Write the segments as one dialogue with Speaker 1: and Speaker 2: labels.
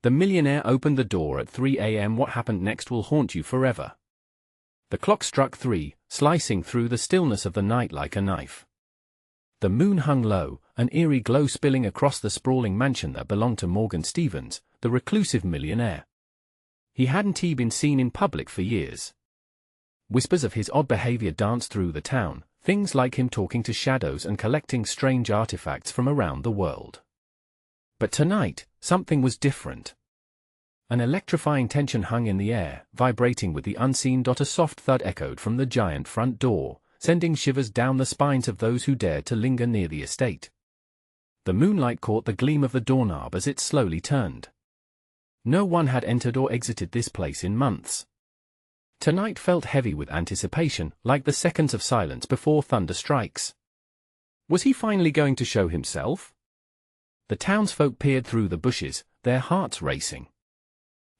Speaker 1: The millionaire opened the door at 3 a.m. What happened next will haunt you forever. The clock struck 3, slicing through the stillness of the night like a knife. The moon hung low, an eerie glow spilling across the sprawling mansion that belonged to Morgan Stevens, the reclusive millionaire. He hadn't been seen in public for years. Whispers of his odd behavior danced through the town, things like him talking to shadows and collecting strange artifacts from around the world. But tonight, something was different. An electrifying tension hung in the air, vibrating with the unseen. A soft thud echoed from the giant front door, sending shivers down the spines of those who dared to linger near the estate. The moonlight caught the gleam of the doorknob as it slowly turned. No one had entered or exited this place in months. Tonight felt heavy with anticipation, like the seconds of silence before thunder strikes. Was he finally going to show himself? The townsfolk peered through the bushes, their hearts racing.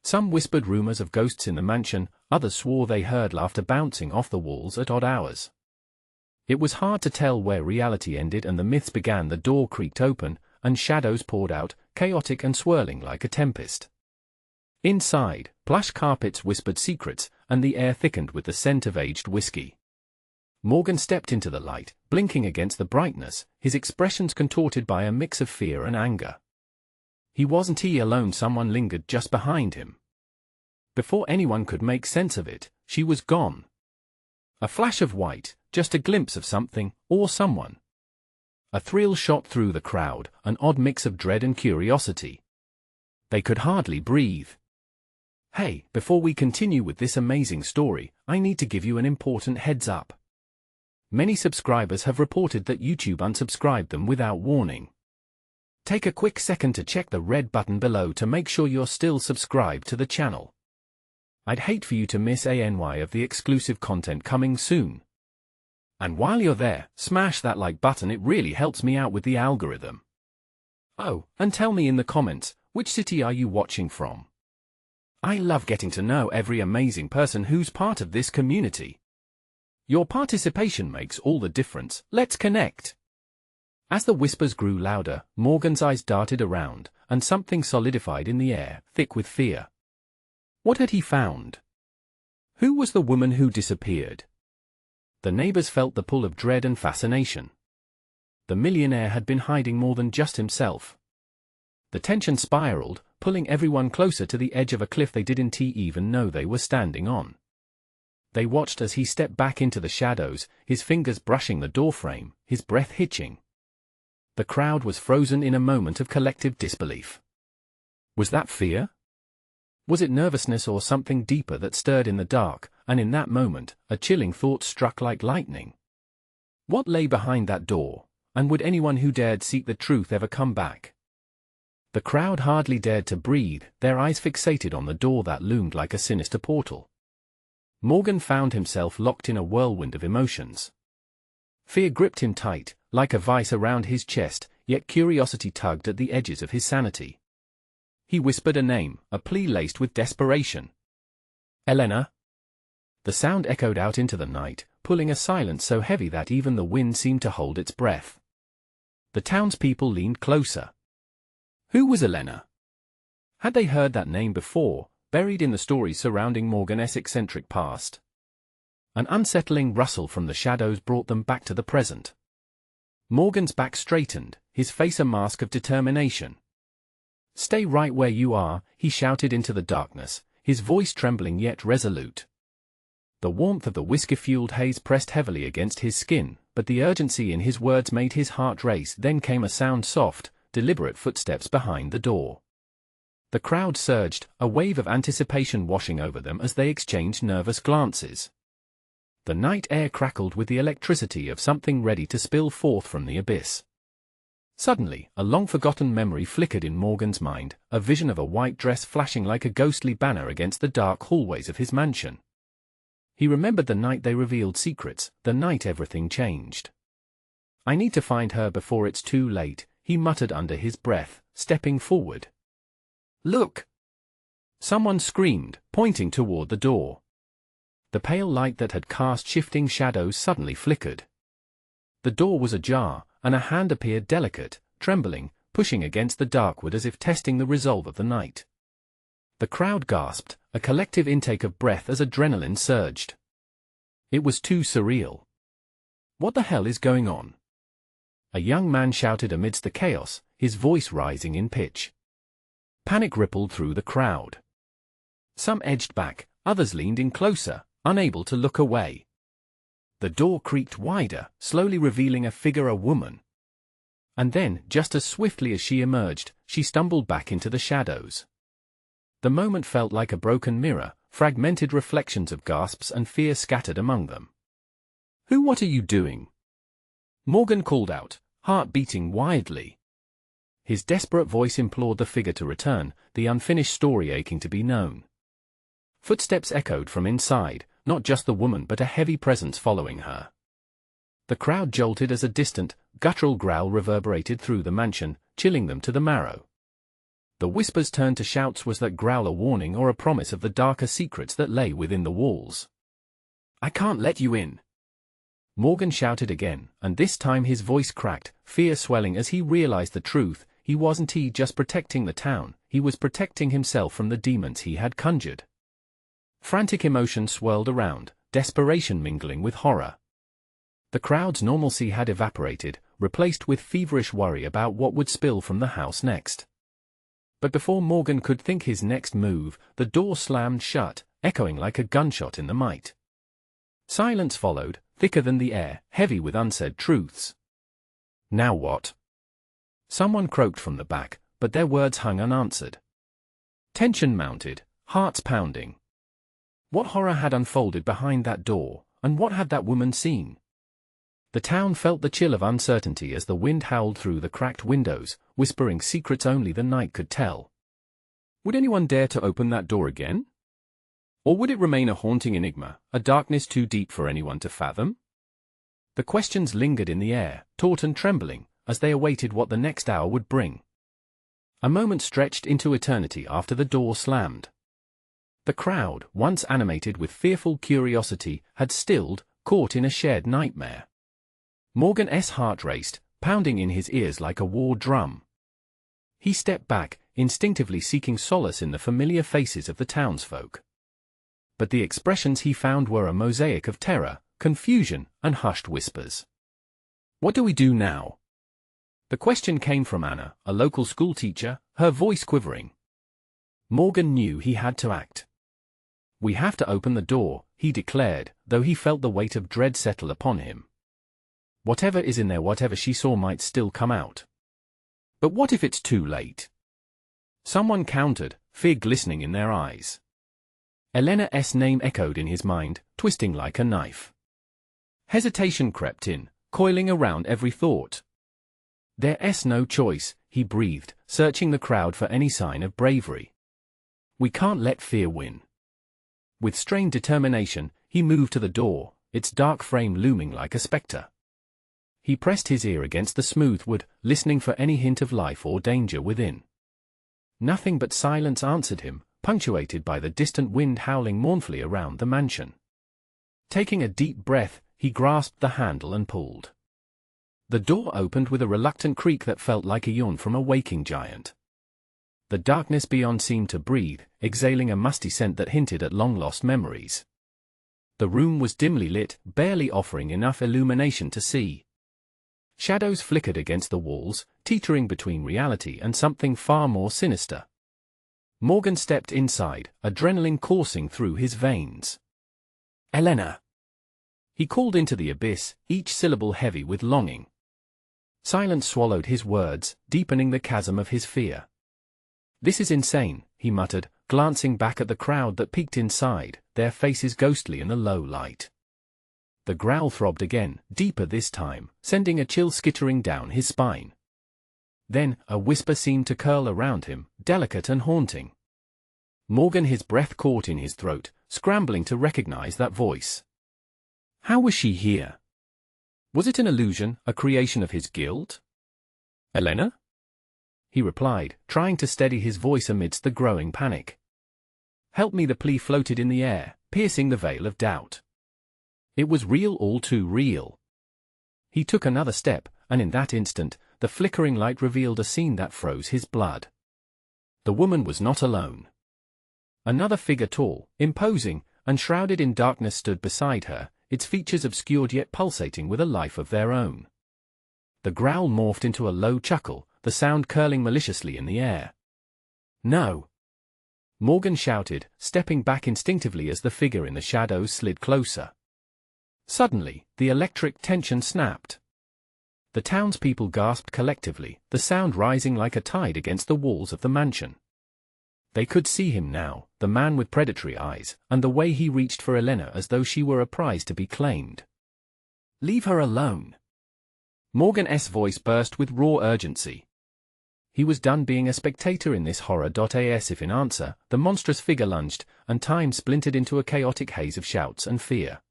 Speaker 1: Some whispered rumors of ghosts in the mansion, others swore they heard laughter bouncing off the walls at odd hours. It was hard to tell where reality ended and the myths began. The door creaked open, and shadows poured out, chaotic and swirling like a tempest. Inside, plush carpets whispered secrets, and the air thickened with the scent of aged whiskey. Morgan stepped into the light, blinking against the brightness, his expressions contorted by a mix of fear and anger. He wasn't alone. Someone lingered just behind him. Before anyone could make sense of it, she was gone. A flash of white, just a glimpse of something, or someone. A thrill shot through the crowd, an odd mix of dread and curiosity. They could hardly breathe. Hey, before we continue with this amazing story, I need to give you an important heads up. Many subscribers have reported that YouTube unsubscribed them without warning. Take a quick second to check the red button below to make sure you're still subscribed to the channel. I'd hate for you to miss any of the exclusive content coming soon. And while you're there, smash that like button, it really helps me out with the algorithm. Oh, and tell me in the comments, which city are you watching from? I love getting to know every amazing person who's part of this community. Your participation makes all the difference. Let's connect. As the whispers grew louder, Morgan's eyes darted around, and something solidified in the air, thick with fear. What had he found? Who was the woman who disappeared? The neighbors felt the pull of dread and fascination. The millionaire had been hiding more than just himself. The tension spiraled, pulling everyone closer to the edge of a cliff they didn't even know they were standing on. They watched as he stepped back into the shadows, his fingers brushing the doorframe, his breath hitching. The crowd was frozen in a moment of collective disbelief. Was that fear? Was it nervousness or something deeper that stirred in the dark? And in that moment, a chilling thought struck like lightning. What lay behind that door, and would anyone who dared seek the truth ever come back? The crowd hardly dared to breathe, their eyes fixated on the door that loomed like a sinister portal. Morgan found himself locked in a whirlwind of emotions. Fear gripped him tight, like a vice around his chest, yet curiosity tugged at the edges of his sanity. He whispered a name, a plea laced with desperation. Elena? The sound echoed out into the night, pulling a silence so heavy that even the wind seemed to hold its breath. The townspeople leaned closer. Who was Elena? Had they heard that name before, buried in the stories surrounding Morgan's eccentric past? An unsettling rustle from the shadows brought them back to the present. Morgan's back straightened, his face a mask of determination. "Stay right where you are," he shouted into the darkness, his voice trembling yet resolute. The warmth of the whiskey-fueled haze pressed heavily against his skin, but the urgency in his words made his heart race. Then came a sound, soft, deliberate footsteps behind the door. The crowd surged, a wave of anticipation washing over them as they exchanged nervous glances. The night air crackled with the electricity of something ready to spill forth from the abyss. Suddenly, a long-forgotten memory flickered in Morgan's mind, a vision of a white dress flashing like a ghostly banner against the dark hallways of his mansion. He remembered the night they revealed secrets, the night everything changed. "I need to find her before it's too late," he muttered under his breath, stepping forward. "Look!" Someone screamed, pointing toward the door. The pale light that had cast shifting shadows suddenly flickered. The door was ajar, and a hand appeared, delicate, trembling, pushing against the dark wood as if testing the resolve of the night. The crowd gasped, a collective intake of breath as adrenaline surged. It was too surreal. What the hell is going on? A young man shouted amidst the chaos, his voice rising in pitch. Panic rippled through the crowd. Some edged back, others leaned in closer, unable to look away. The door creaked wider, slowly revealing a figure, a woman. And then, just as swiftly as she emerged, she stumbled back into the shadows. The moment felt like a broken mirror, fragmented reflections of gasps and fear scattered among them. What are you doing?" Morgan called out, heart beating wildly. His desperate voice implored the figure to return, the unfinished story aching to be known. Footsteps echoed from inside, not just the woman but a heavy presence following her. The crowd jolted as a distant, guttural growl reverberated through the mansion, chilling them to the marrow. The whispers turned to shouts. Was that growl a warning or a promise of the darker secrets that lay within the walls? "I can't let you in," Morgan shouted again, and this time his voice cracked, fear swelling as he realized the truth. He wasn't just protecting the town, he was protecting himself from the demons he had conjured. Frantic emotion swirled around, desperation mingling with horror. The crowd's normalcy had evaporated, replaced with feverish worry about what would spill from the house next. But before Morgan could think his next move, the door slammed shut, echoing like a gunshot in the night. Silence followed, thicker than the air, heavy with unsaid truths. "Now what?" Someone croaked from the back, but their words hung unanswered. Tension mounted, hearts pounding. What horror had unfolded behind that door, and what had that woman seen? The town felt the chill of uncertainty as the wind howled through the cracked windows, whispering secrets only the night could tell. Would anyone dare to open that door again? Or would it remain a haunting enigma, a darkness too deep for anyone to fathom? The questions lingered in the air, taut and trembling, as they awaited what the next hour would bring. A moment stretched into eternity after the door slammed. The crowd, once animated with fearful curiosity, had stilled, caught in a shared nightmare. Morgan's heart raced, pounding in his ears like a war drum. He stepped back, instinctively seeking solace in the familiar faces of the townsfolk. But the expressions he found were a mosaic of terror, confusion, and hushed whispers. "What do we do now?" The question came from Anna, a local schoolteacher, her voice quivering. Morgan knew he had to act. "We have to open the door," he declared, though he felt the weight of dread settle upon him. Whatever is in there, whatever she saw, might still come out. But what if it's too late? Someone countered, fear glistening in their eyes. Elena's name echoed in his mind, twisting like a knife. Hesitation crept in, coiling around every thought. "There's no choice," he breathed, searching the crowd for any sign of bravery. "We can't let fear win." With strained determination, he moved to the door, its dark frame looming like a spectre. He pressed his ear against the smooth wood, listening for any hint of life or danger within. Nothing but silence answered him, punctuated by the distant wind howling mournfully around the mansion. Taking a deep breath, he grasped the handle and pulled. The door opened with a reluctant creak that felt like a yawn from a waking giant. The darkness beyond seemed to breathe, exhaling a musty scent that hinted at long-lost memories. The room was dimly lit, barely offering enough illumination to see. Shadows flickered against the walls, teetering between reality and something far more sinister. Morgan stepped inside, adrenaline coursing through his veins. "Elena!" He called into the abyss, each syllable heavy with longing. Silence swallowed his words, deepening the chasm of his fear. "This is insane," he muttered, glancing back at the crowd that peeked inside, their faces ghostly in the low light. The growl throbbed again, deeper this time, sending a chill skittering down his spine. Then, a whisper seemed to curl around him, delicate and haunting. Morgan, his breath caught in his throat, scrambling to recognize that voice. How was she here? Was it an illusion, a creation of his guilt? "Elena?" he replied, trying to steady his voice amidst the growing panic. "Help me!" The plea floated in the air, piercing the veil of doubt. It was real, all too real. He took another step, and in that instant, the flickering light revealed a scene that froze his blood. The woman was not alone. Another figure tall, imposing, and shrouded in darkness stood beside her, its features obscured yet pulsating with a life of their own. The growl morphed into a low chuckle, the sound curling maliciously in the air. "No!" Morgan shouted, stepping back instinctively as the figure in the shadows slid closer. Suddenly, the electric tension snapped. The townspeople gasped collectively, the sound rising like a tide against the walls of the mansion. They could see him now, the man with predatory eyes, and the way he reached for Elena as though she were a prize to be claimed. "Leave her alone!" Morgan's voice burst with raw urgency. He was done being a spectator in this horror. If in answer, the monstrous figure lunged, and time splintered into a chaotic haze of shouts and fear.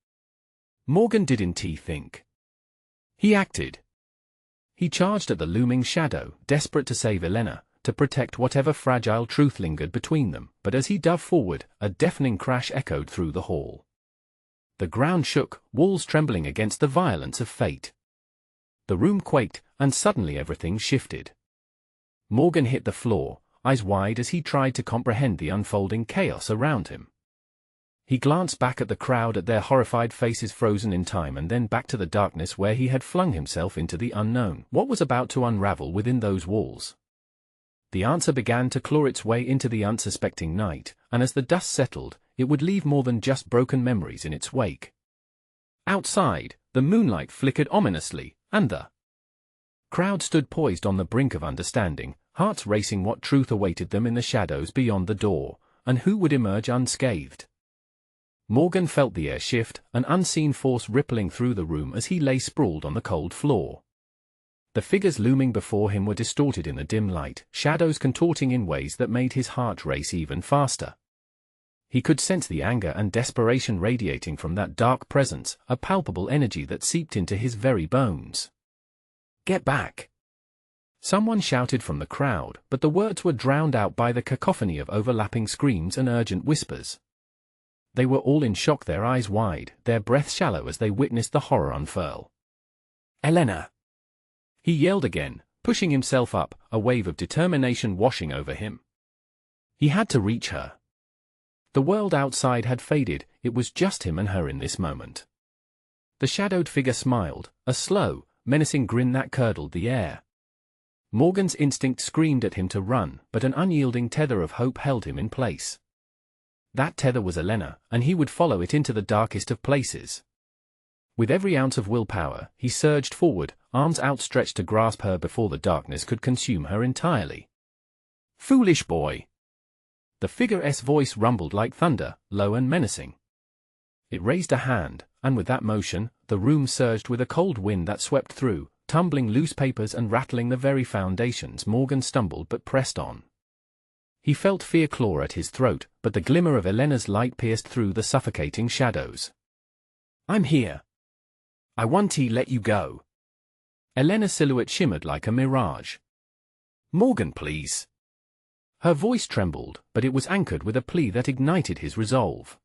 Speaker 1: Morgan didn't think. He acted. He charged at the looming shadow, desperate to save Elena, to protect whatever fragile truth lingered between them, but as he dove forward, a deafening crash echoed through the hall. The ground shook, walls trembling against the violence of fate. The room quaked, and suddenly everything shifted. Morgan hit the floor, eyes wide as he tried to comprehend the unfolding chaos around him. He glanced back at the crowd, at their horrified faces frozen in time, and then back to the darkness where he had flung himself into the unknown. What was about to unravel within those walls? The answer began to claw its way into the unsuspecting night, and as the dust settled, it would leave more than just broken memories in its wake. Outside, the moonlight flickered ominously, and the crowd stood poised on the brink of understanding, hearts racing what truth awaited them in the shadows beyond the door, and who would emerge unscathed. Morgan felt the air shift, an unseen force rippling through the room as he lay sprawled on the cold floor. The figures looming before him were distorted in the dim light, shadows contorting in ways that made his heart race even faster. He could sense the anger and desperation radiating from that dark presence, a palpable energy that seeped into his very bones. "Get back!" Someone shouted from the crowd, but the words were drowned out by the cacophony of overlapping screams and urgent whispers. They were all in shock, their eyes wide, their breath shallow as they witnessed the horror unfurl. "Elena!" He yelled again, pushing himself up, a wave of determination washing over him. He had to reach her. The world outside had faded, it was just him and her in this moment. The shadowed figure smiled, a slow, menacing grin that curdled the air. Morgan's instinct screamed at him to run, but an unyielding tether of hope held him in place. That tether was Elena, and he would follow it into the darkest of places. With every ounce of willpower, he surged forward, arms outstretched to grasp her before the darkness could consume her entirely. "Foolish boy!" The figure's voice rumbled like thunder, low and menacing. It raised a hand, and with that motion, the room surged with a cold wind that swept through, tumbling loose papers and rattling the very foundations. Morgan stumbled but pressed on. He felt fear claw at his throat, but the glimmer of Elena's light pierced through the suffocating shadows. "I'm here. I won't let you go." Elena's silhouette shimmered like a mirage. "Morgan, please." Her voice trembled, but it was anchored with a plea that ignited his resolve.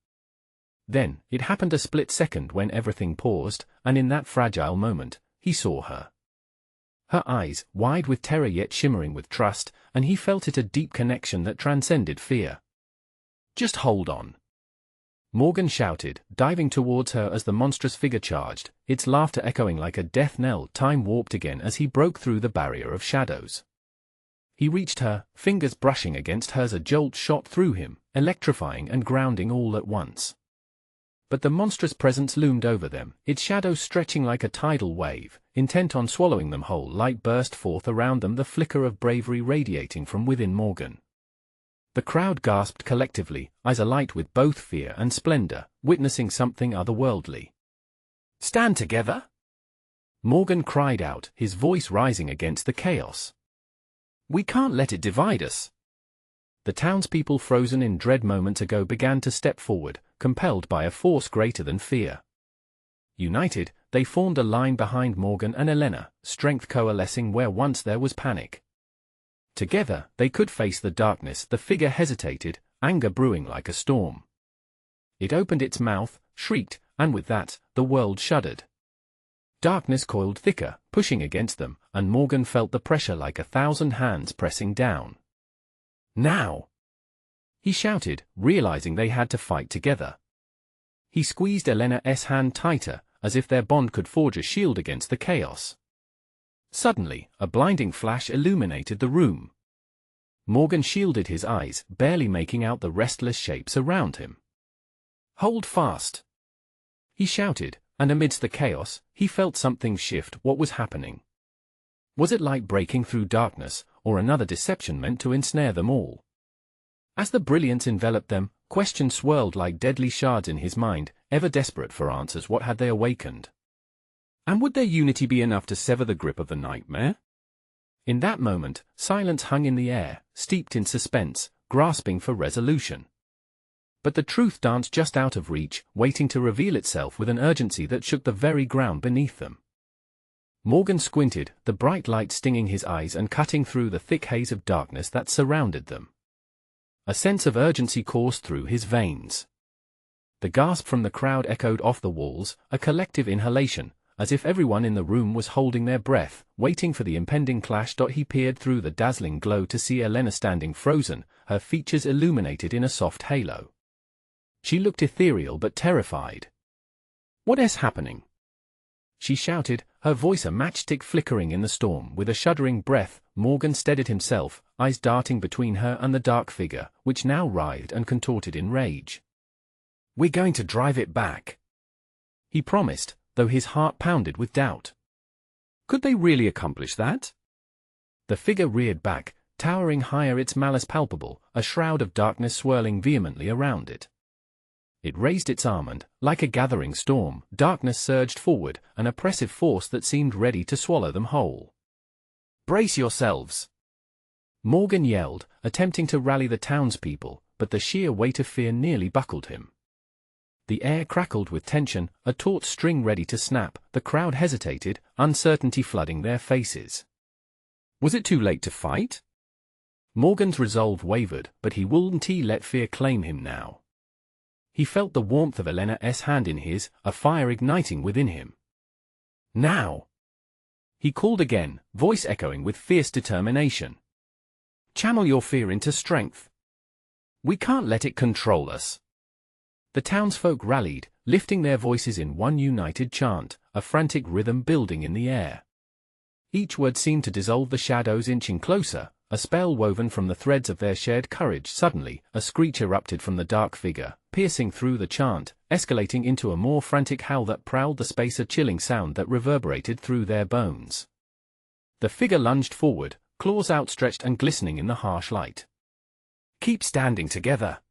Speaker 1: Then, it happened a split second when everything paused, and in that fragile moment, he saw her. Her eyes, wide with terror yet shimmering with trust, and he felt it a deep connection that transcended fear. "Just hold on," Morgan shouted, diving towards her as the monstrous figure charged, its laughter echoing like a death knell. Time warped again as he broke through the barrier of shadows. He reached her, fingers brushing against hers. A jolt shot through him, electrifying and grounding all at once. But the monstrous presence loomed over them, its shadow stretching like a tidal wave, intent on swallowing them whole. Light burst forth around them, the flicker of bravery radiating from within Morgan. The crowd gasped collectively, eyes alight with both fear and splendor, witnessing something otherworldly. "Stand together!" Morgan cried out, his voice rising against the chaos. "We can't let it divide us." The townspeople, frozen in dread moments ago, began to step forward, compelled by a force greater than fear. United, they formed a line behind Morgan and Elena, strength coalescing where once there was panic. Together, they could face the darkness. The figure hesitated, anger brewing like a storm. It opened its mouth, shrieked, and with that, the world shuddered. Darkness coiled thicker, pushing against them, and Morgan felt the pressure like 1,000 hands pressing down. "Now!" he shouted, realizing they had to fight together. He squeezed Elena's hand tighter, as if their bond could forge a shield against the chaos. Suddenly, a blinding flash illuminated the room. Morgan shielded his eyes, barely making out the restless shapes around him. "Hold fast!" he shouted, and amidst the chaos, he felt something shift. What was happening? Was it light breaking through darkness, or another deception meant to ensnare them all? As the brilliance enveloped them, questions swirled like deadly shards in his mind, ever desperate for answers. What had they awakened? And would their unity be enough to sever the grip of the nightmare? In that moment, silence hung in the air, steeped in suspense, grasping for resolution. But the truth danced just out of reach, waiting to reveal itself with an urgency that shook the very ground beneath them. Morgan squinted, the bright light stinging his eyes and cutting through the thick haze of darkness that surrounded them. A sense of urgency coursed through his veins. The gasp from the crowd echoed off the walls, a collective inhalation, as if everyone in the room was holding their breath, waiting for the impending clash. He peered through the dazzling glow to see Elena standing frozen, her features illuminated in a soft halo. She looked ethereal but terrified. "What is happening?" she shouted, her voice a matchstick flickering in the storm. With a shuddering breath, Morgan steadied himself, eyes darting between her and the dark figure, which now writhed and contorted in rage. "We're going to drive it back," he promised, though his heart pounded with doubt. Could they really accomplish that? The figure reared back, towering higher, its malice palpable, a shroud of darkness swirling vehemently around it. It raised its arm and, like a gathering storm, darkness surged forward, an oppressive force that seemed ready to swallow them whole. "Brace yourselves!" Morgan yelled, attempting to rally the townspeople, but the sheer weight of fear nearly buckled him. The air crackled with tension, a taut string ready to snap. The crowd hesitated, uncertainty flooding their faces. Was it too late to fight? Morgan's resolve wavered, but he wouldn't let fear claim him now. He felt the warmth of Elena's hand in his, a fire igniting within him. "Now!" he called again, voice echoing with fierce determination. "Channel your fear into strength. We can't let it control us." The townsfolk rallied, lifting their voices in one united chant, a frantic rhythm building in the air. Each word seemed to dissolve the shadows, inching closer, a spell woven from the threads of their shared courage. Suddenly, a screech erupted from the dark figure, piercing through the chant, escalating into a more frantic howl that prowled the space, a chilling sound that reverberated through their bones. The figure lunged forward, claws outstretched and glistening in the harsh light. "Keep standing together!"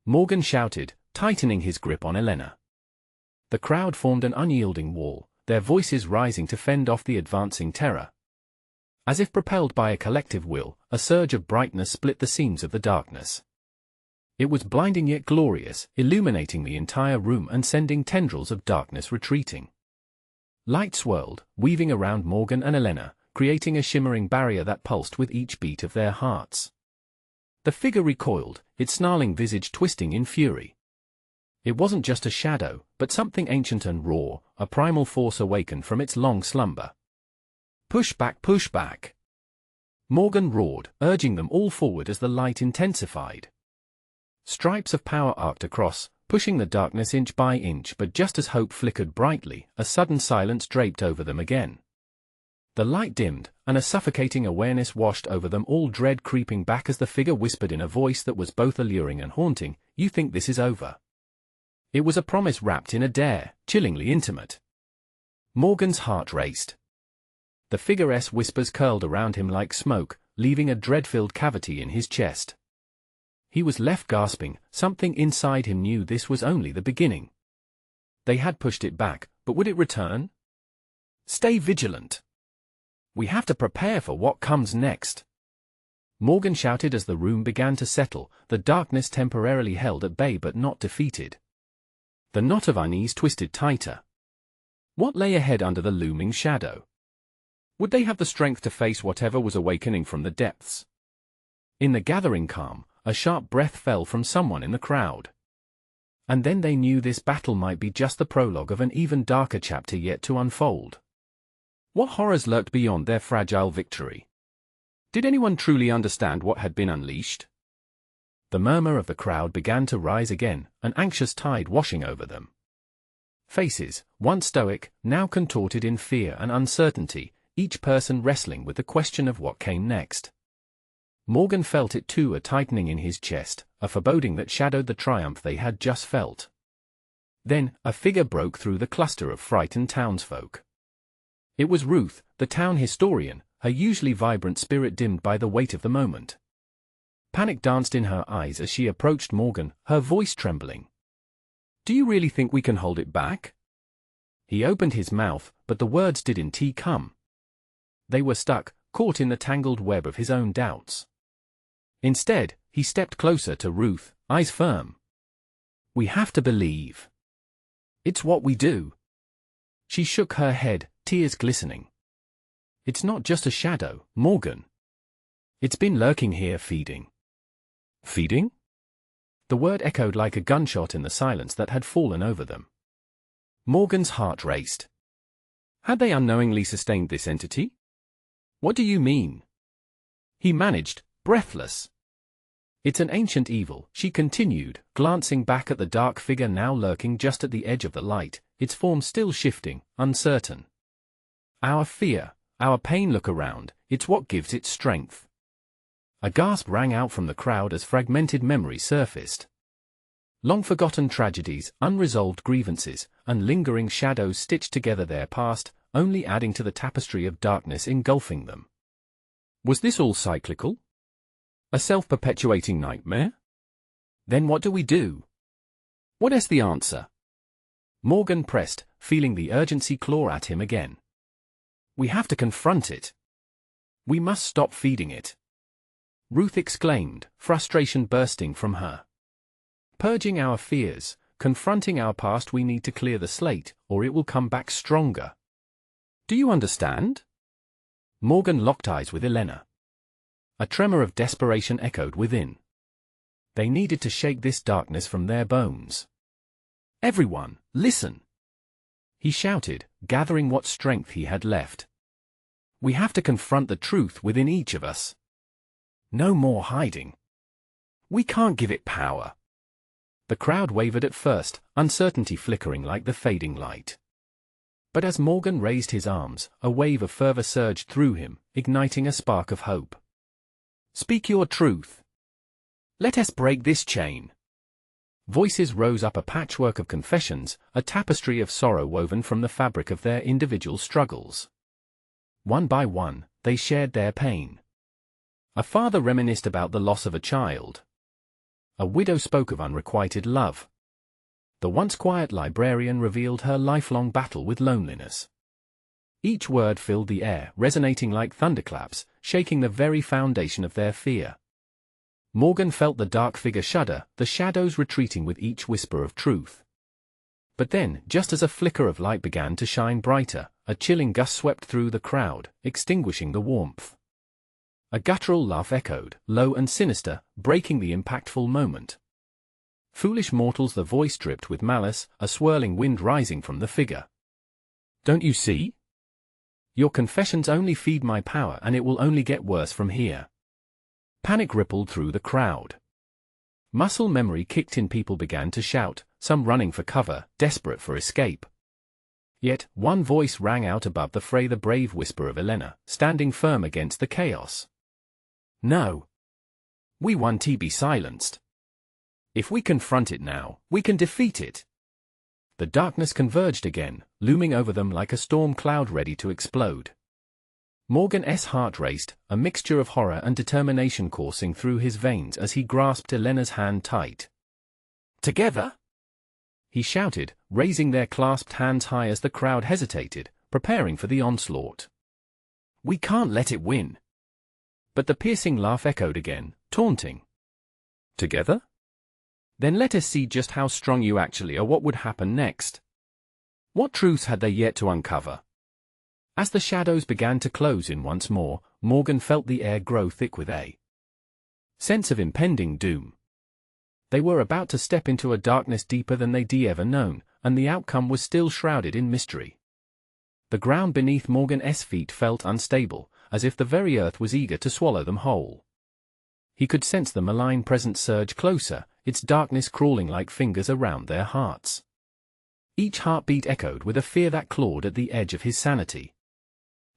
Speaker 1: Morgan shouted, tightening his grip on Elena. The crowd formed an unyielding wall, their voices rising to fend off the advancing terror. As if propelled by a collective will, a surge of brightness split the seams of the darkness. It was blinding yet glorious, illuminating the entire room and sending tendrils of darkness retreating. Light swirled, weaving around Morgan and Elena, creating a shimmering barrier that pulsed with each beat of their hearts. The figure recoiled, its snarling visage twisting in fury. It wasn't just a shadow, but something ancient and raw, a primal force awakened from its long slumber. "Push back, push back!" Morgan roared, urging them all forward as the light intensified. Stripes of power arced across, pushing the darkness inch by inch, but just as hope flickered brightly, a sudden silence draped over them again. The light dimmed, and a suffocating awareness washed over them all, dread creeping back as the figure whispered in a voice that was both alluring and haunting, "You think this is over?" It was a promise wrapped in a dare, chillingly intimate. Morgan's heart raced. The figure's whispers curled around him like smoke, leaving a dread-filled cavity in his chest. He was left gasping, something inside him knew this was only the beginning. They had pushed it back, but would it return? "Stay vigilant. We have to prepare for what comes next," Morgan shouted as the room began to settle, the darkness temporarily held at bay but not defeated. The knot of unease twisted tighter. What lay ahead under the looming shadow? Would they have the strength to face whatever was awakening from the depths? In the gathering calm, a sharp breath fell from someone in the crowd. And then they knew this battle might be just the prologue of an even darker chapter yet to unfold. What horrors lurked beyond their fragile victory? Did anyone truly understand what had been unleashed? The murmur of the crowd began to rise again, an anxious tide washing over them. Faces, once stoic, now contorted in fear and uncertainty, each person wrestling with the question of what came next. Morgan felt it too, a tightening in his chest, a foreboding that shadowed the triumph they had just felt. Then, a figure broke through the cluster of frightened townsfolk. It was Ruth, the town historian, her usually vibrant spirit dimmed by the weight of the moment. Panic danced in her eyes as she approached Morgan, her voice trembling. "Do you really think we can hold it back?" He opened his mouth, but the words didn't come. They were stuck, caught in the tangled web of his own doubts. Instead, he stepped closer to Ruth, eyes firm. "We have to believe. It's what we do." She shook her head, tears glistening. "It's not just a shadow, Morgan. It's been lurking here, feeding." "Feeding?" The word echoed like a gunshot in the silence that had fallen over them. Morgan's heart raced. Had they unknowingly sustained this entity? "What do you mean?" He managed, breathless. "It's an ancient evil," she continued, glancing back at the dark figure now lurking just at the edge of the light, its form still shifting, uncertain. "Our fear, our pain, look around, it's what gives it strength." A gasp rang out from the crowd as fragmented memories surfaced. Long-forgotten tragedies, unresolved grievances, and lingering shadows stitched together their past, only adding to the tapestry of darkness engulfing them. Was this all cyclical? A self-perpetuating nightmare? Then what do we do? What is the answer? Morgan pressed, feeling the urgency claw at him again. We have to confront it. We must stop feeding it. Ruth exclaimed, frustration bursting from her. Purging our fears, confronting our past, we need to clear the slate, or it will come back stronger. Do you understand? Morgan locked eyes with Elena. A tremor of desperation echoed within. They needed to shake this darkness from their bones. Everyone, listen! He shouted, gathering what strength he had left. We have to confront the truth within each of us. No more hiding. We can't give it power. The crowd wavered at first, uncertainty flickering like the fading light. But as Morgan raised his arms, a wave of fervor surged through him, igniting a spark of hope. Speak your truth. Let us break this chain. Voices rose up, a patchwork of confessions, a tapestry of sorrow woven from the fabric of their individual struggles. One by one, they shared their pain. A father reminisced about the loss of a child. A widow spoke of unrequited love. The once quiet librarian revealed her lifelong battle with loneliness. Each word filled the air, resonating like thunderclaps, shaking the very foundation of their fear. Morgan felt the dark figure shudder, the shadows retreating with each whisper of truth. But then, just as a flicker of light began to shine brighter, a chilling gust swept through the crowd, extinguishing the warmth. A guttural laugh echoed, low and sinister, breaking the impactful moment. Foolish mortals, the voice dripped with malice, a swirling wind rising from the figure. Don't you see? Your confessions only feed my power, and it will only get worse from here. Panic rippled through the crowd. Muscle memory kicked in, people began to shout, some running for cover, desperate for escape. Yet, one voice rang out above the fray, the brave whisper of Elena, standing firm against the chaos. No. We want to be silenced. If we confront it now, we can defeat it. The darkness converged again, looming over them like a storm cloud ready to explode. Morgan's heart raced, a mixture of horror and determination coursing through his veins as he grasped Elena's hand tight. Together? He shouted, raising their clasped hands high as the crowd hesitated, preparing for the onslaught. We can't let it win. But the piercing laugh echoed again, taunting. Together? Then let us see just how strong you actually are. What would happen next? What truths had they yet to uncover? As the shadows began to close in once more, Morgan felt the air grow thick with a sense of impending doom. They were about to step into a darkness deeper than they'd ever known, and the outcome was still shrouded in mystery. The ground beneath Morgan's feet felt unstable, as if the very earth was eager to swallow them whole. he could sense the malign presence surge closer, its darkness crawling like fingers around their hearts. Each heartbeat echoed with a fear that clawed at the edge of his sanity.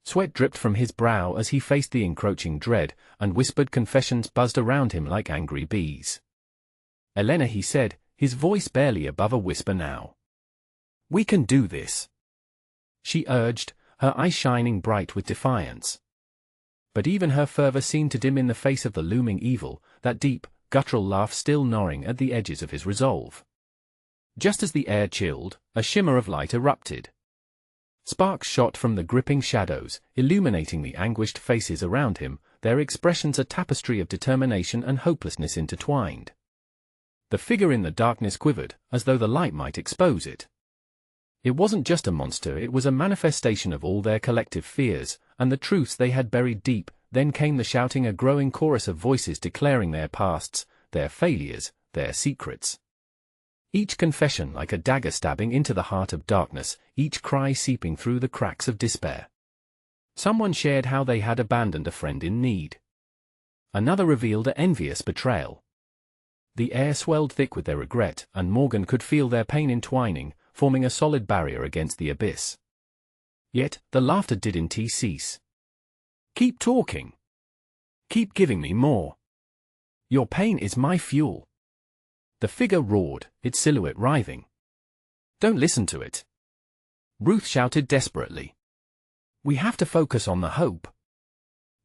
Speaker 1: Sweat dripped from his brow as he faced the encroaching dread, and whispered confessions buzzed around him like angry bees. "Elena," he said, his voice barely above a whisper now. "We can do this," she urged, her eyes shining bright with defiance. But even her fervor seemed to dim in the face of the looming evil, that deep, guttural laugh still gnawing at the edges of his resolve. Just as the air chilled, a shimmer of light erupted. Sparks shot from the gripping shadows, illuminating the anguished faces around him, their expressions a tapestry of determination and hopelessness intertwined. The figure in the darkness quivered, as though the light might expose it. It wasn't just a monster, it was a manifestation of all their collective fears, and the truths they had buried deep. Then came the shouting, a growing chorus of voices declaring their pasts, their failures, their secrets. Each confession like a dagger stabbing into the heart of darkness, each cry seeping through the cracks of despair. Someone shared how they had abandoned a friend in need. Another revealed an envious betrayal. The air swelled thick with their regret, and Morgan could feel their pain entwining, forming a solid barrier against the abyss. Yet, the laughter didn't cease. "Keep talking. Keep giving me more. Your pain is my fuel." The figure roared, its silhouette writhing. "Don't listen to it," Ruth shouted desperately. "We have to focus on the hope.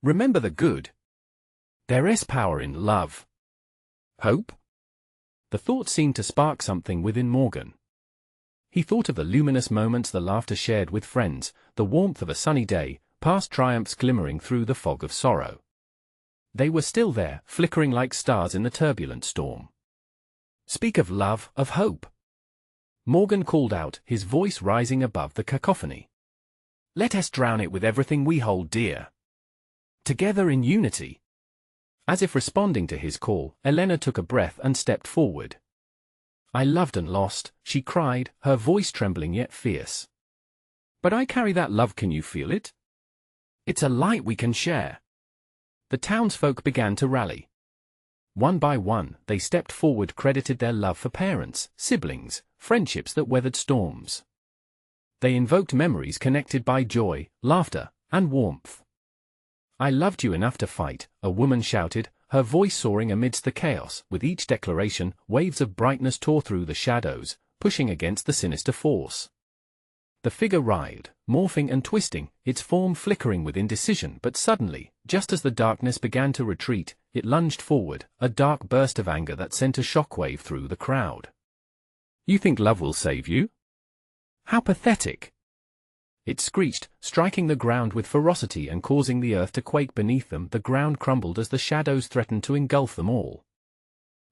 Speaker 1: Remember the good. There is power in love." Hope? The thought seemed to spark something within Morgan. He thought of the luminous moments, the laughter shared with friends, the warmth of a sunny day, past triumphs glimmering through the fog of sorrow. They were still there, flickering like stars in the turbulent storm. "Speak of love, of hope," Morgan called out, his voice rising above the cacophony. "Let us drown it with everything we hold dear. Together in unity." As if responding to his call, Elena took a breath and stepped forward. "I loved and lost," she cried, her voice trembling yet fierce. "But I carry that love, can you feel it? It's a light we can share." The townsfolk began to rally. One by one, they stepped forward, credited their love for parents, siblings, friendships that weathered storms. They invoked memories connected by joy, laughter, and warmth. "I loved you enough to fight," a woman shouted, her voice soaring amidst the chaos. With each declaration, waves of brightness tore through the shadows, pushing against the sinister force. The figure writhed, morphing and twisting, its form flickering with indecision, but suddenly, just as the darkness began to retreat, it lunged forward, a dark burst of anger that sent a shockwave through the crowd. "You think love will save you? How pathetic!" It screeched, striking the ground with ferocity and causing the earth to quake beneath them. The ground crumbled as the shadows threatened to engulf them all.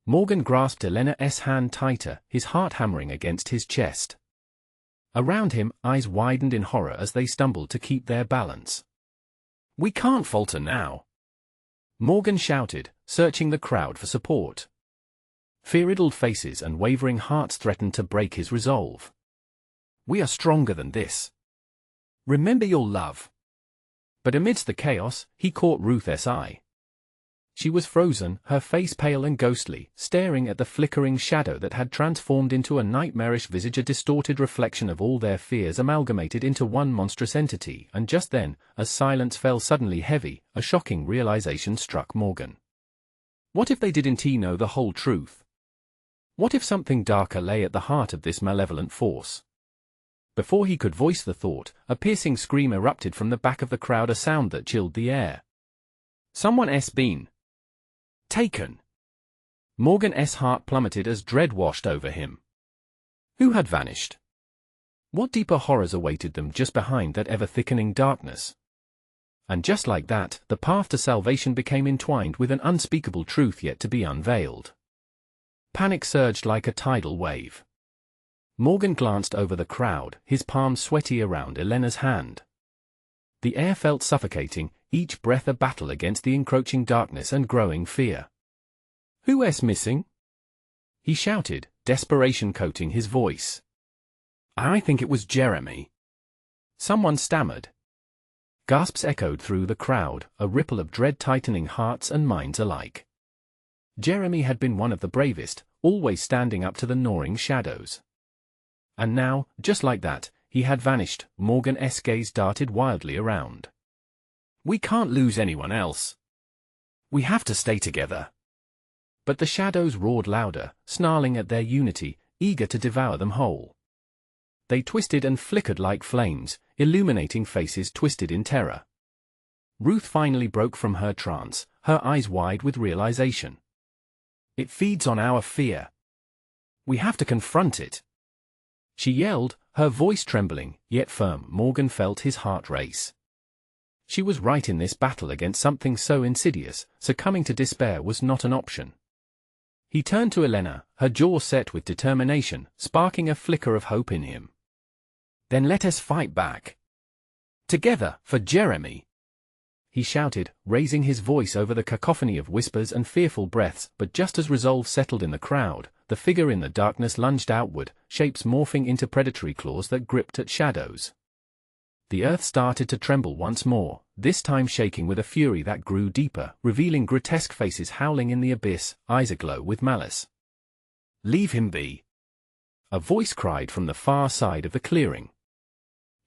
Speaker 1: Morgan grasped Elena's hand tighter, his heart hammering against his chest. Around him, eyes widened in horror as they stumbled to keep their balance. "We can't falter now," Morgan shouted, searching the crowd for support. Fear-riddled faces and wavering hearts threatened to break his resolve. "We are stronger than this. Remember your love." But amidst the chaos, he caught Ruth's eye. She was frozen, her face pale and ghostly, staring at the flickering shadow that had transformed into a nightmarish visage, a distorted reflection of all their fears amalgamated into one monstrous entity. And just then, as silence fell suddenly heavy, a shocking realization struck Morgan. What if they didn't know the whole truth? What if something darker lay at the heart of this malevolent force? Before he could voice the thought, a piercing scream erupted from the back of the crowd, a sound that chilled the air. "Someone's been taken." Morgan's heart plummeted as dread washed over him. Who had vanished? What deeper horrors awaited them just behind that ever-thickening darkness? And just like that, the path to salvation became entwined with an unspeakable truth yet to be unveiled. Panic surged like a tidal wave. Morgan glanced over the crowd, his palms sweaty around Elena's hand. The air felt suffocating, each breath a battle against the encroaching darkness and growing fear. "Who's missing?" he shouted, desperation coating his voice. "I think it was Jeremy," someone stammered. Gasps echoed through the crowd, a ripple of dread tightening hearts and minds alike. Jeremy had been one of the bravest, always standing up to the gnawing shadows. And now, just like that, he had vanished. Morgan's gaze darted wildly around. "We can't lose anyone else. We have to stay together." But the shadows roared louder, snarling at their unity, eager to devour them whole. They twisted and flickered like flames, illuminating faces twisted in terror. Ruth finally broke from her trance, her eyes wide with realization. "It feeds on our fear. We have to confront it," she yelled, her voice trembling, yet firm. Morgan felt his heart race. She was right in this battle against something so insidious. Succumbing to despair was not an option. He turned to Elena, her jaw set with determination, sparking a flicker of hope in him. "Then let us fight back. Together, for Jeremy," he shouted, raising his voice over the cacophony of whispers and fearful breaths. But just as resolve settled in the crowd, the figure in the darkness lunged outward, shapes morphing into predatory claws that gripped at shadows. The earth started to tremble once more, this time shaking with a fury that grew deeper, revealing grotesque faces howling in the abyss, eyes aglow with malice. "Leave him be," a voice cried from the far side of the clearing.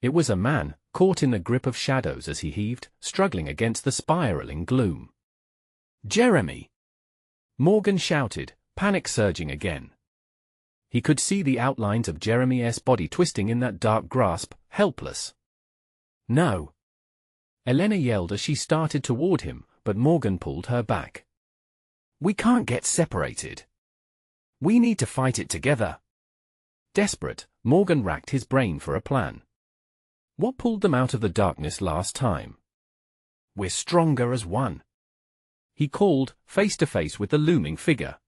Speaker 1: It was a man, caught in the grip of shadows as he heaved, struggling against the spiraling gloom. "Jeremy!" Morgan shouted, panic surging again. He could see the outlines of Jeremy's body twisting in that dark grasp, helpless. "No!" Elena yelled as she started toward him, but Morgan pulled her back. "We can't get separated. We need to fight it together." Desperate, Morgan racked his brain for a plan. What pulled them out of the darkness last time? "We're stronger as one," he called, face to face with the looming figure.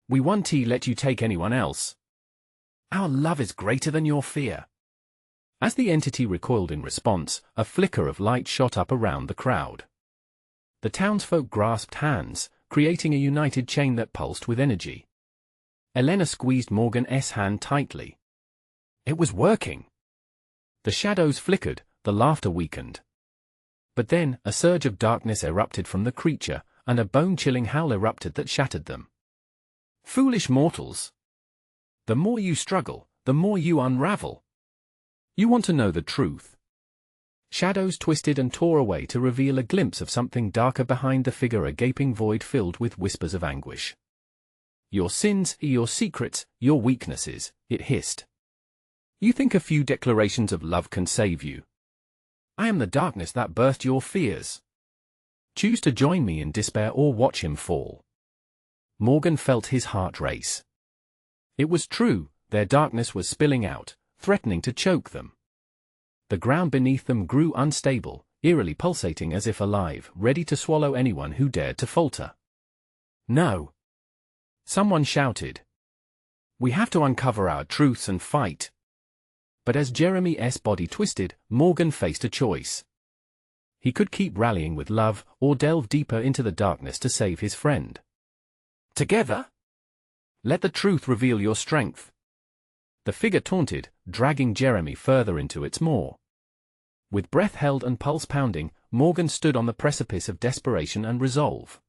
Speaker 1: "We won't let you take anyone else. Our love is greater than your fear." As the entity recoiled in response, a flicker of light shot up around the crowd. The townsfolk grasped hands, creating a united chain that pulsed with energy. Elena squeezed Morgan's hand tightly. It was working. The shadows flickered, the laughter weakened. But then, a surge of darkness erupted from the creature, and a bone-chilling howl erupted that shattered them. "Foolish mortals! The more you struggle, the more you unravel. You want to know the truth." Shadows twisted and tore away to reveal a glimpse of something darker behind the figure, a gaping void filled with whispers of anguish. "Your sins, your secrets, your weaknesses," it hissed. "You think a few declarations of love can save you? I am the darkness that birthed your fears. Choose to join me in despair or watch him fall." Morgan felt his heart race. It was true, their darkness was spilling out, threatening to choke them. The ground beneath them grew unstable, eerily pulsating as if alive, ready to swallow anyone who dared to falter. "No!" someone shouted. "We have to uncover our truths and fight." But as Jeremy's body twisted, Morgan faced a choice. He could keep rallying with love, or delve deeper into the darkness to save his friend. "Together? Let the truth reveal your strength." The figure taunted, dragging Jeremy further into its maw. With breath held and pulse pounding, Morgan stood on the precipice of desperation and resolve.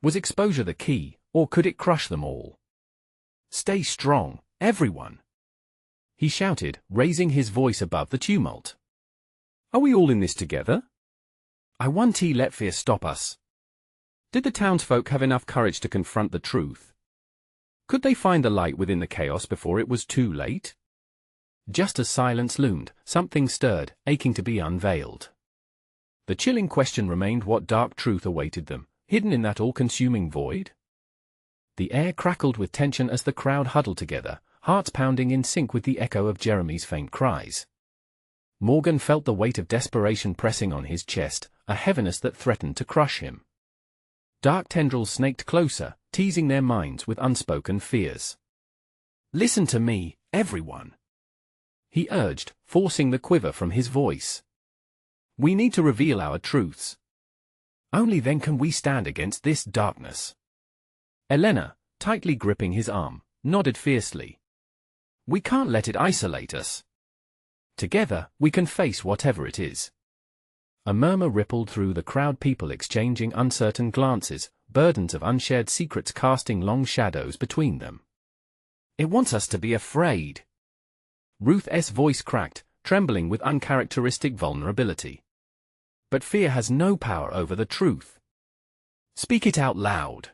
Speaker 1: Was exposure the key, or could it crush them all? "Stay strong, everyone!" he shouted, raising his voice above the tumult. "Are we all in this together? I won't let fear stop us." Did the townsfolk have enough courage to confront the truth? Could they find the light within the chaos before it was too late? Just as silence loomed, something stirred, aching to be unveiled. The chilling question remained: what dark truth awaited them, hidden in that all-consuming void? The air crackled with tension as the crowd huddled together, hearts pounding in sync with the echo of Jeremy's faint cries. Morgan felt the weight of desperation pressing on his chest, a heaviness that threatened to crush him. Dark tendrils snaked closer, teasing their minds with unspoken fears. "Listen to me, everyone," he urged, forcing the quiver from his voice. "We need to reveal our truths. Only then can we stand against this darkness." Elena, tightly gripping his arm, nodded fiercely. "We can't let it isolate us. Together, we can face whatever it is." A murmur rippled through the crowd, people exchanging uncertain glances, burdens of unshared secrets casting long shadows between them. "It wants us to be afraid." Ruth's voice cracked, trembling with uncharacteristic vulnerability. "But fear has no power over the truth. Speak it out loud."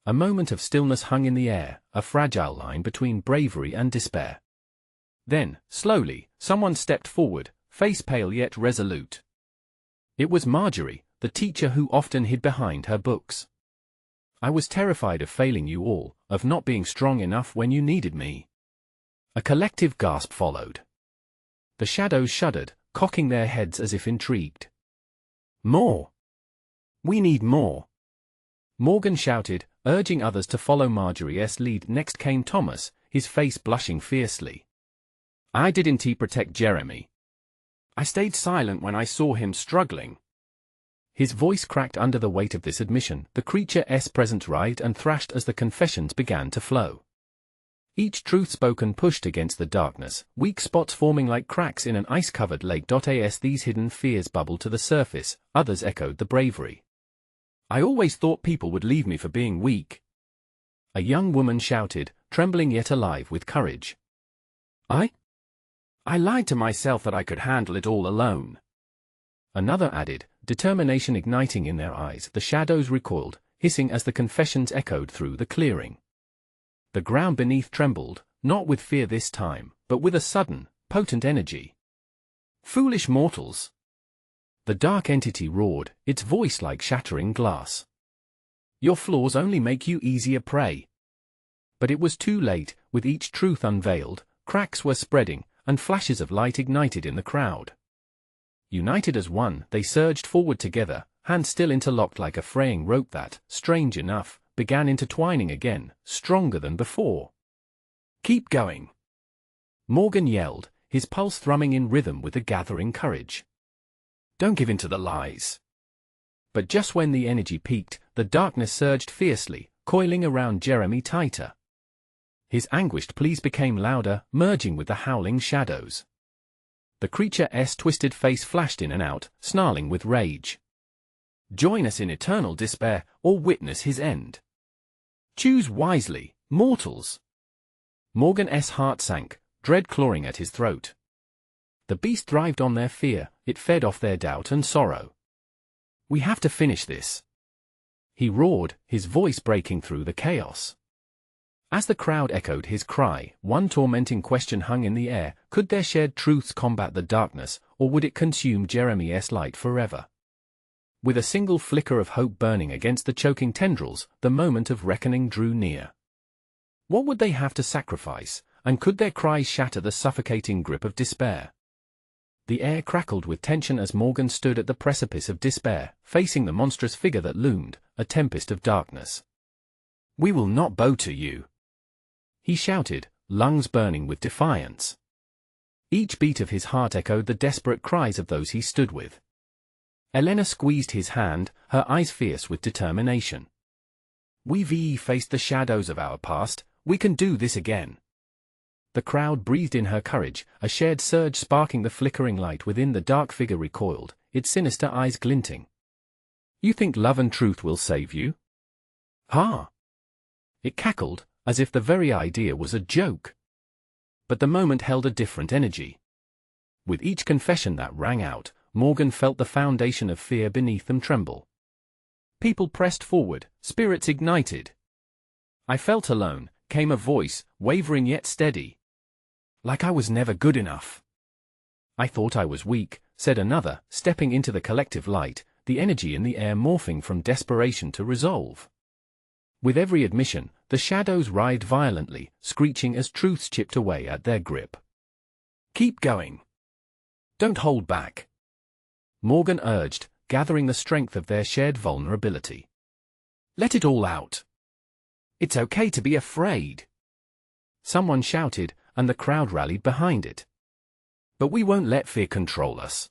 Speaker 1: A moment of stillness hung in the air, a fragile line between bravery and despair. Then, slowly, someone stepped forward, face pale yet resolute. It was Marjorie, the teacher who often hid behind her books. "I was terrified of failing you all, of not being strong enough when you needed me." A collective gasp followed. The shadows shuddered, cocking their heads as if intrigued. "More! We need more!" Morgan shouted, urging others to follow Marjorie's lead. Next came Thomas, his face blushing fiercely. "I didn't protect Jeremy. I stayed silent when I saw him struggling." His voice cracked under the weight of this admission. The creature's presence writhed and thrashed as the confessions began to flow. Each truth spoken pushed against the darkness, weak spots forming like cracks in an ice-covered lake. As these hidden fears bubbled to the surface, others echoed the bravery. "I always thought people would leave me for being weak." A young woman shouted, trembling yet alive with courage. I lied to myself that I could handle it all alone." Another added, determination igniting in their eyes. The shadows recoiled, hissing as the confessions echoed through the clearing. The ground beneath trembled, not with fear this time, but with a sudden, potent energy. "Foolish mortals!" The dark entity roared, its voice like shattering glass. "Your flaws only make you easier prey." But it was too late. With each truth unveiled, cracks were spreading, and flashes of light ignited in the crowd. United as one, they surged forward together, hands still interlocked like a fraying rope that, strange enough, began intertwining again, stronger than before. "Keep going!" Morgan yelled, his pulse thrumming in rhythm with the gathering courage. "Don't give in to the lies." But just when the energy peaked, the darkness surged fiercely, coiling around Jeremy tighter. His anguished pleas became louder, merging with the howling shadows. The creature's twisted face flashed in and out, snarling with rage. "Join us in eternal despair, or witness his end. Choose wisely, mortals." Morgan's heart sank, dread clawing at his throat. The beast thrived on their fear, it fed off their doubt and sorrow. "We have to finish this," he roared, his voice breaking through the chaos. As the crowd echoed his cry, one tormenting question hung in the air: could their shared truths combat the darkness, or would it consume Jeremy's light forever? With a single flicker of hope burning against the choking tendrils, the moment of reckoning drew near. What would they have to sacrifice, and could their cries shatter the suffocating grip of despair? The air crackled with tension as Morgan stood at the precipice of despair, facing the monstrous figure that loomed, a tempest of darkness. "We will not bow to you," he shouted, lungs burning with defiance. Each beat of his heart echoed the desperate cries of those he stood with. Elena squeezed his hand, her eyes fierce with determination. "We've faced the shadows of our past, we can do this again." The crowd breathed in her courage, a shared surge sparking the flickering light within. The dark figure recoiled, its sinister eyes glinting. "You think love and truth will save you? Ha!" It cackled, as if the very idea was a joke. But the moment held a different energy. With each confession that rang out, Morgan felt the foundation of fear beneath them tremble. People pressed forward, spirits ignited. "I felt alone," came a voice, wavering yet steady. "Like I was never good enough." "I thought I was weak," said another, stepping into the collective light, the energy in the air morphing from desperation to resolve. With every admission, the shadows writhed violently, screeching as truths chipped away at their grip. "Keep going. Don't hold back," Morgan urged, gathering the strength of their shared vulnerability. "Let it all out. It's okay to be afraid," someone shouted, and the crowd rallied behind it. "But we won't let fear control us."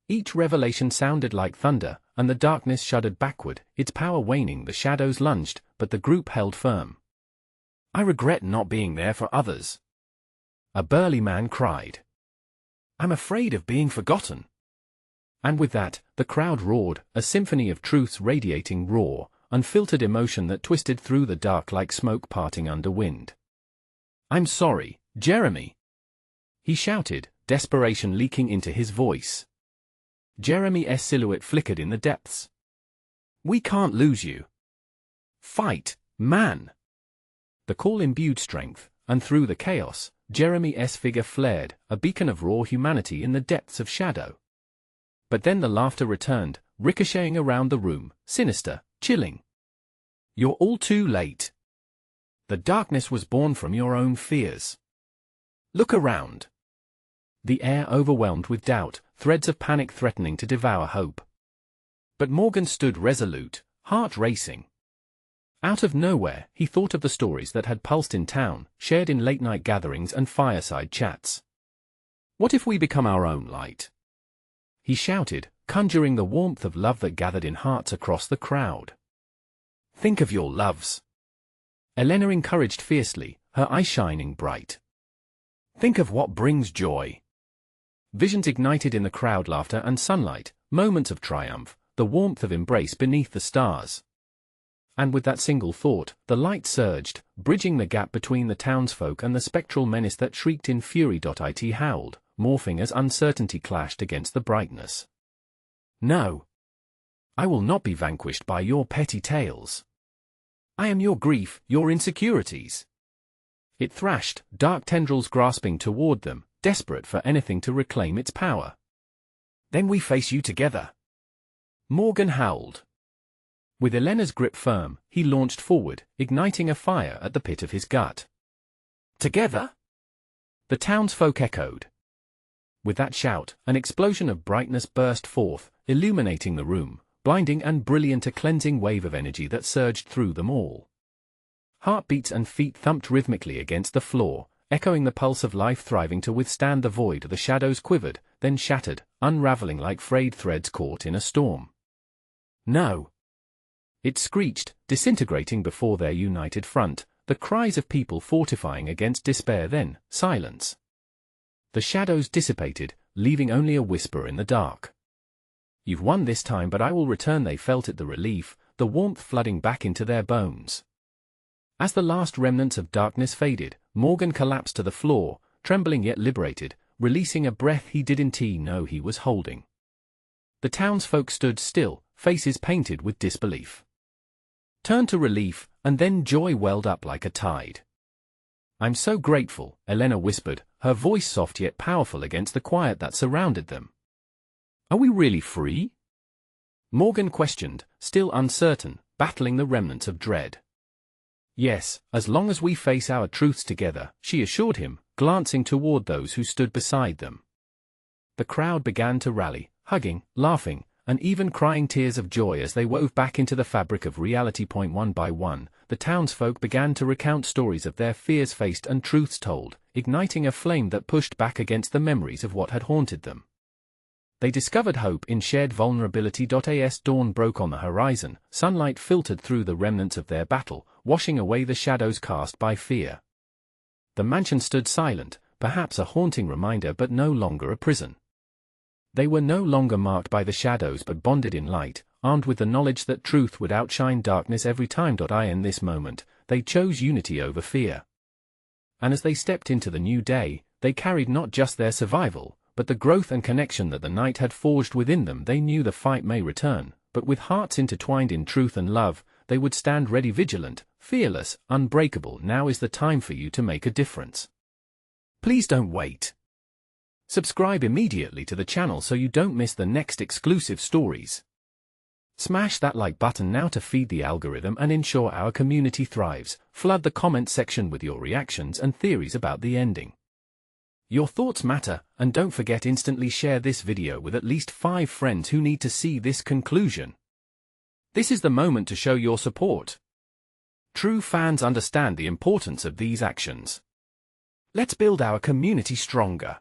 Speaker 1: Each revelation sounded like thunder, and the darkness shuddered backward, its power waning. The shadows lunged, but the group held firm. "I regret not being there for others," a burly man cried. "I'm afraid of being forgotten." And with that, the crowd roared, a symphony of truths radiating raw, unfiltered emotion that twisted through the dark like smoke parting under wind. "I'm sorry, Jeremy," he shouted, desperation leaking into his voice. Jeremy's silhouette flickered in the depths. "We can't lose you. Fight, man!" The call imbued strength, and through the chaos, Jeremy's figure flared, a beacon of raw humanity in the depths of shadow. But then the laughter returned, ricocheting around the room, sinister, chilling. "You're all too late. The darkness was born from your own fears. Look around." The air overwhelmed with doubt, threads of panic threatening to devour hope. But Morgan stood resolute, heart racing. Out of nowhere, he thought of the stories that had pulsed in town, shared in late-night gatherings and fireside chats. "What if we become our own light?" he shouted, conjuring the warmth of love that gathered in hearts across the crowd. "Think of your loves," Elena encouraged fiercely, her eyes shining bright. "Think of what brings joy." Visions ignited in the crowd, laughter and sunlight, moments of triumph, the warmth of embrace beneath the stars. And with that single thought, the light surged, bridging the gap between the townsfolk and the spectral menace that shrieked in fury. It howled, morphing as uncertainty clashed against the brightness. "No. I will not be vanquished by your petty tales. I am your grief, your insecurities." It thrashed, dark tendrils grasping toward them, desperate for anything to reclaim its power. "Then we face you together," Morgan howled. With Elena's grip firm, he launched forward, igniting a fire at the pit of his gut. "Together?" the townsfolk echoed. With that shout, an explosion of brightness burst forth, illuminating the room, blinding and brilliant, a cleansing wave of energy that surged through them all. Heartbeats and feet thumped rhythmically against the floor, echoing the pulse of life thriving to withstand the void. The shadows quivered, then shattered, unraveling like frayed threads caught in a storm. "No!" it screeched, disintegrating before their united front, the cries of people fortifying against despair. Then, silence. The shadows dissipated, leaving only a whisper in the dark. "You've won this time, but I will return." They felt it, the relief, the warmth flooding back into their bones. As the last remnants of darkness faded, Morgan collapsed to the floor, trembling yet liberated, releasing a breath he didn't know he was holding. The townsfolk stood still, faces painted with disbelief. Turned to relief, and then joy welled up like a tide. "I'm so grateful," Elena whispered, her voice soft yet powerful against the quiet that surrounded them. "Are we really free?" Morgan questioned, still uncertain, battling the remnants of dread. "Yes, as long as we face our truths together," she assured him, glancing toward those who stood beside them. The crowd began to rally, hugging, laughing, and even crying tears of joy as they wove back into the fabric of reality. One by one, the townsfolk began to recount stories of their fears faced and truths told, igniting a flame that pushed back against the memories of what had haunted them. They discovered hope in shared vulnerability. As dawn broke on the horizon, sunlight filtered through the remnants of their battle, washing away the shadows cast by fear. The mansion stood silent, perhaps a haunting reminder but no longer a prison. They were no longer marked by the shadows but bonded in light, armed with the knowledge that truth would outshine darkness every time. In this moment, they chose unity over fear. And as they stepped into the new day, they carried not just their survival, but the growth and connection that the night had forged within them. They knew the fight may return, but with hearts intertwined in truth and love, they would stand ready, vigilant, fearless, unbreakable. Now is the time for you to make a difference. Please don't wait. Subscribe immediately to the channel so you don't miss the next exclusive stories. Smash that like button now to feed the algorithm and ensure our community thrives. Flood the comment section with your reactions and theories about the ending. Your thoughts matter, and don't forget instantly share this video with at least 5 friends who need to see this conclusion. This is the moment to show your support. True fans understand the importance of these actions. Let's build our community stronger.